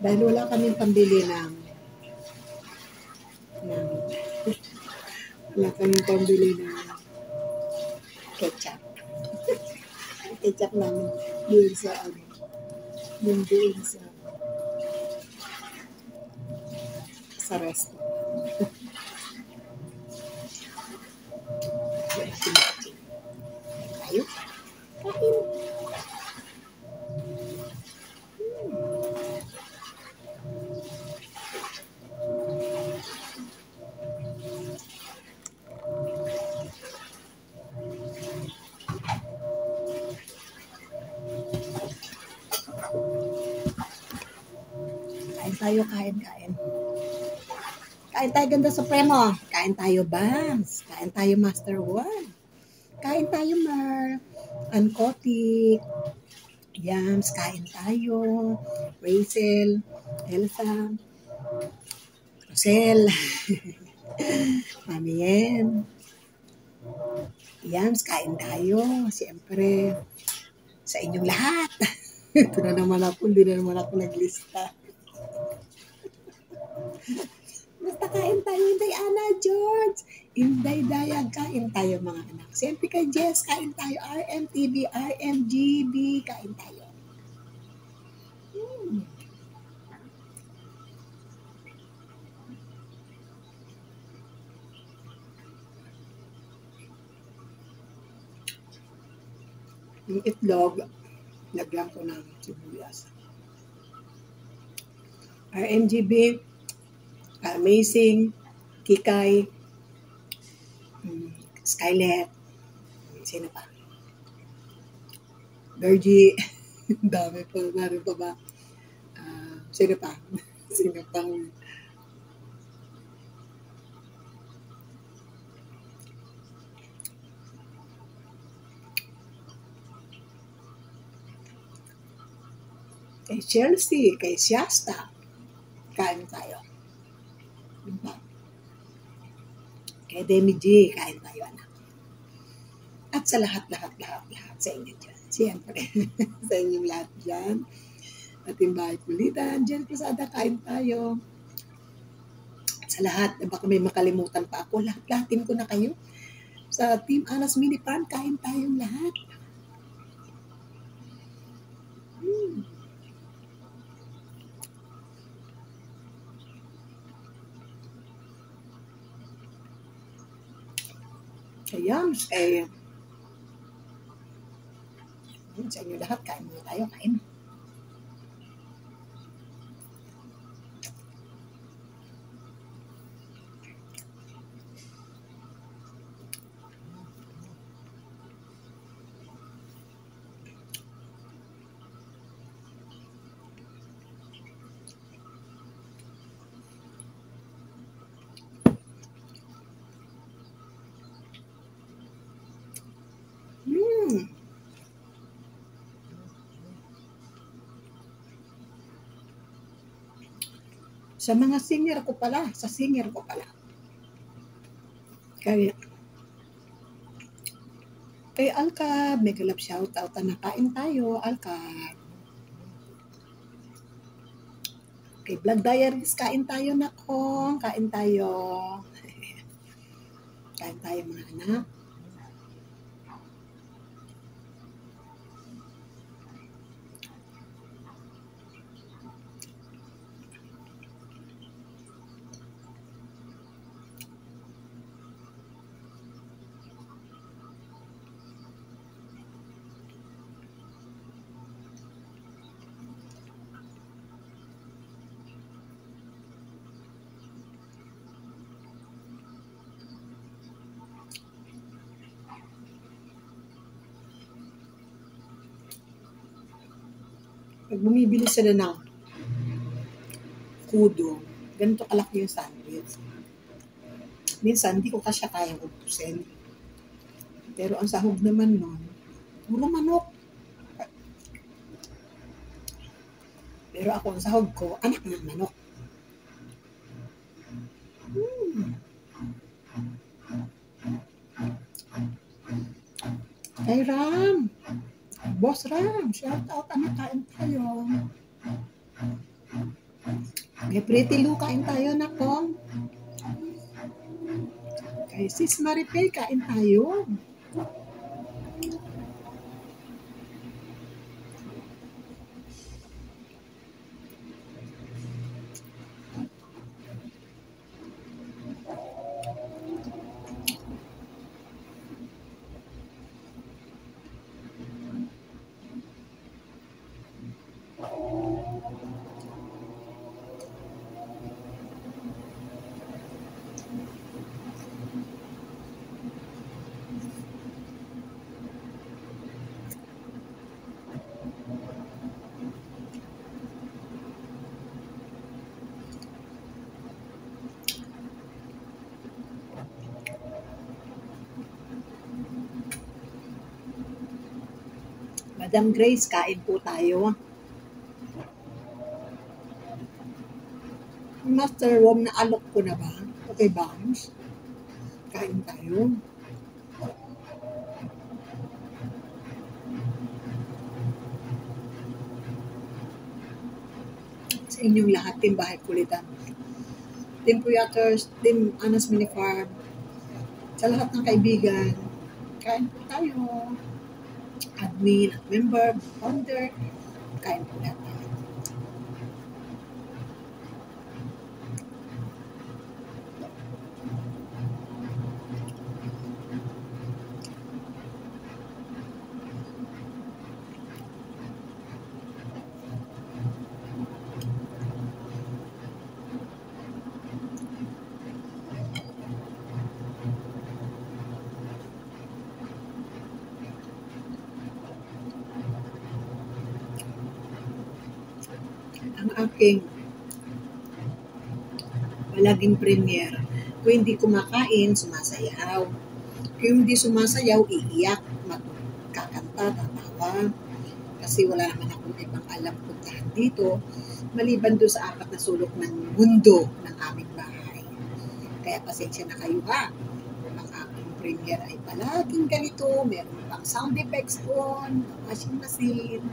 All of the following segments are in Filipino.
Dahil wala kaming pambili ng wala kaming pambili ng ketchup. Ang ketchup namin doon sa doon sa resto. Tayo. Kain. Kain tayo, kain. Kain tayo, Ganda Supremo. Kain tayo, Bams. Kain tayo, Master One. Kain tayo, Mar. Ankotik. Yams, kain tayo. Rachel. Elsa. Rosel. Mami Yen. Yams, kain tayo. Siyempre, sa inyong lahat. Ito na naman ako, hindi na naman ako naglista. Basta kain tayo, Inday Ana, George. Inday Dayag, kain tayo mga anak. Siyempre kay Jess, kain tayo. RMTV, RMGB, kain tayo. Yung itlog, lagyan ko ng sibuyas. RMGB, Amazing, Kikay, Skylet, sino pa? Bergie, dami pa, meron pa ba? Sino pa? Sino pang kay Chelsea, kay Shasta, kain tayo. Kay Demi G, kain tayo anak. At sa lahat sa inyo dyan. Siyempre, sa inyong lahat dyan. Ating bahay kulitan, Jen Cruzada, kain tayo. At sa lahat, baka may makalimutan pa ako, lahat-lahatin ko na kayo. Sa Team Anas Mini Farm, kain tayong lahat. Ayan, sa inyo lahat, kain muna tayo, kain. Sa mga singer ko pala, Kaya, kay Alka, mega love shoutout na kain tayo, Alka. Kay Vlog Diaries, kain tayo nako, kain tayo. Kain tayo mga anak. Pag bumibili sila ng kudo, ganito kalaki yung sandwich. Minsan, hindi ko kasya kayang ubusin. Pero ang sahog naman nun, puro manok. Pero ako, ang sahog ko, anak ng manok. Ay, Ram! Boss Ram, shout out, anak, kain tayo. May Pretty Lou, kain tayo na po. Kay Sis Maripel, kain tayo. Madam Grace, kain po tayo. Master Wom, naalok ko na ba? Okay, Bounce. Kain tayo. Sa inyong lahat, Team Bahay Kulitan, Team Puyaters, Team Anas Mini Farm, sa lahat ng kaibigan, kain po tayo. Admin at member, founder, kain po natin. Ang aking palaging premier, kung hindi kumakain, sumasayaw. Kung hindi sumasayaw, iiyak, kakanta, tatawa. Kasi wala naman akong ibang alam puntahan dito, maliban doon sa 4 na sulok ng mundo ng aming bahay. Kaya pasensya na kayo ha. Ang aking premier ay palaging ganito, meron pang sound effects doon, washing machine.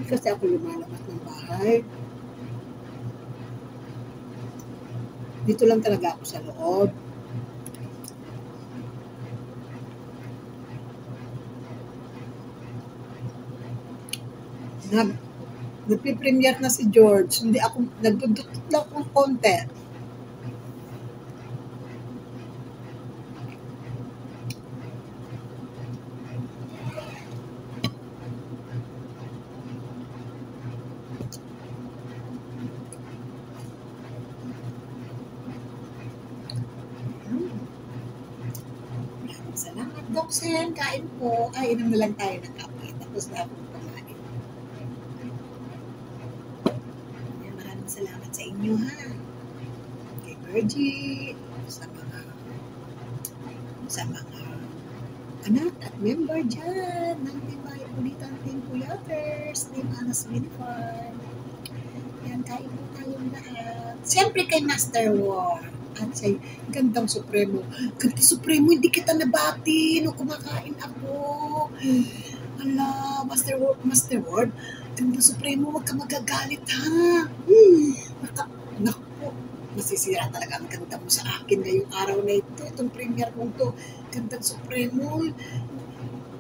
Kasi ako lumalabas ng bahay. Dito lang talaga ako sa loob. Nagpipremiere na si George. Hindi ako, nagdudot lang akong konti. Salamat, Doksen. Kain po. Ay, inom na lang tayo ng kape. Tapos na akong kumain. Maraming salamat sa inyo, ha. Kay Virgie, sa mga anak at member dyan ng Team Bahay Kulitan, Team Puyaters, Team Anas Mini Farm. Yan, kain po tayong lahat. Siyempre kay Master War. At sa Gandang Supremo. Gandang Supremo, hindi kita nabati nung kumakain ako. Ala, Master Ward, Gandang Supremo, wag ka magagalit ha. Naku, masisira talaga ang ganda mo sa akin ngayong araw na ito. Itong premier kong to, Gandang Supremo.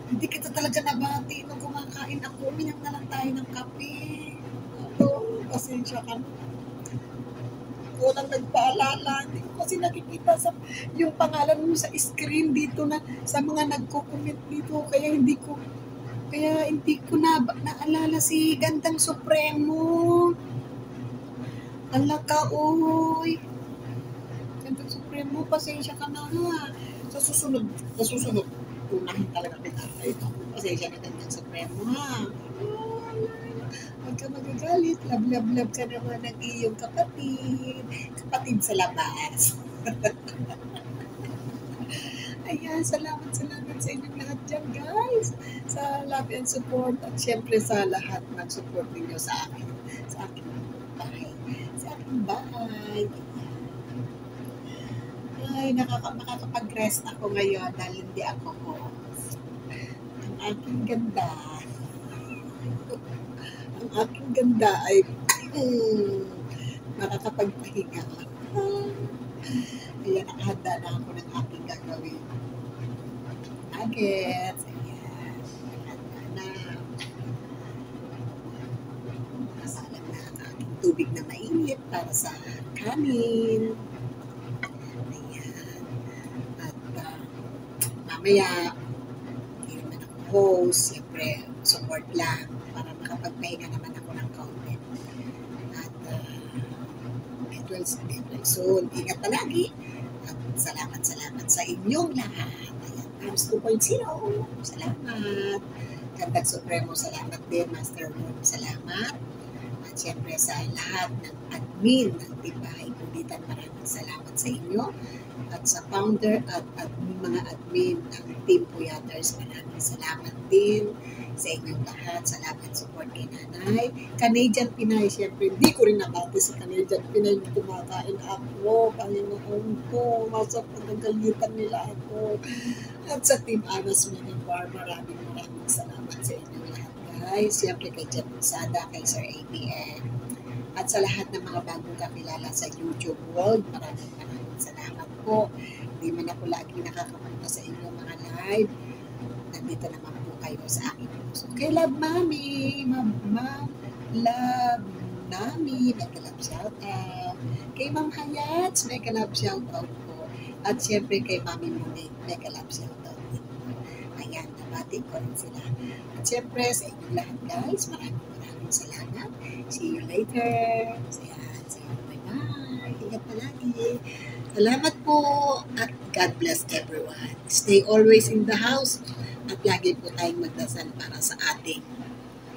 Hindi kita talaga nabati nung kumakain ako. Uminom na lang tayo ng kape. Pasensya ka na. Walang nagpaalala. Hindi ko kasi nakikita yung pangalan mo sa screen dito na sa mga nagko-comment dito. Kaya hindi ko naalala si Gandang Supremo. Ala ka, oy. Gandang Supremo, pasensya ka na ha. Sa susunod, unahin talaga kita. Pasensya na Gandang Supremo ha. Huwag ka magagalit, love ka naman ng iyong kapatid sa labas. Ayan, salamat sa inyong lahat dyan, guys, sa love and support, at syempre sa lahat ng support ninyo sa akin, sa aking bahay. Ay, makakapag-rest ako ngayon dahil hindi ako host. Ang aking ganda. Ang ang aking ganda ay makakapagpahinga. Ayan, nakahanda na ako ng aking gagawin. Nuggets. Ayan, nakahanda na. Nakasalang na ang aking tubig na mainit para sa kanin. Ayan. At mamaya, hindi naman ako host. Siyempre, support lang para makapagpahinga naman ako ng kaunti. At get well soon. Ingat palagi. At salamat sa inyong lahat. Ayan, times 2.0. Salamat. Kandag Supremo, salamat din. Master Lord, salamat. At syempre sa lahat ng admin ng Tibahay Kulitan, maraming salamat sa inyo. At sa founder at mga admin ng Team Puyaters, maraming salamat din sa inyong lahat. Salamat support kay Nanay. Canadian Pinay, syempre hindi ko rin nabati sa Canadian Pinay na kumakain ako. Panginoon ko, masa pagagalitan nila ako. At sa Team Anas Minibar, maraming salamat sa inyong lahat, guys. Syempre kay Jen Musada, kay Sir ABN. At sa lahat ng mga bagong kakilala sa YouTube world, maraming salamat po. Hindi man ako lagi nakakapunta sa inyong mga live. Nandito naman po kayo sa aking puso. Kay Love Mami, Love Nami, may kalab shout out. Kay Ma'am Hayats, may kalab shout out po. At syempre kay Mami Monique, may kalab shout out din po. Ayan, nabati ko rin sila. At syempre sa inyong lahat, guys, maraming salamat. See you later. Ayan, see you. Bye-bye. Ingat palagi. Salamat po at God bless everyone. Stay always in the house at lagi po tayong magdasal para sa ating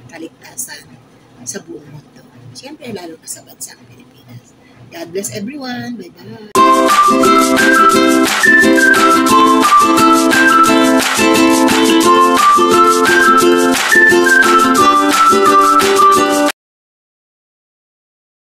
kaligtasan sa buong mundo. Siyempre, lalo na sa bansang Pilipinas. God bless everyone. Bye-bye.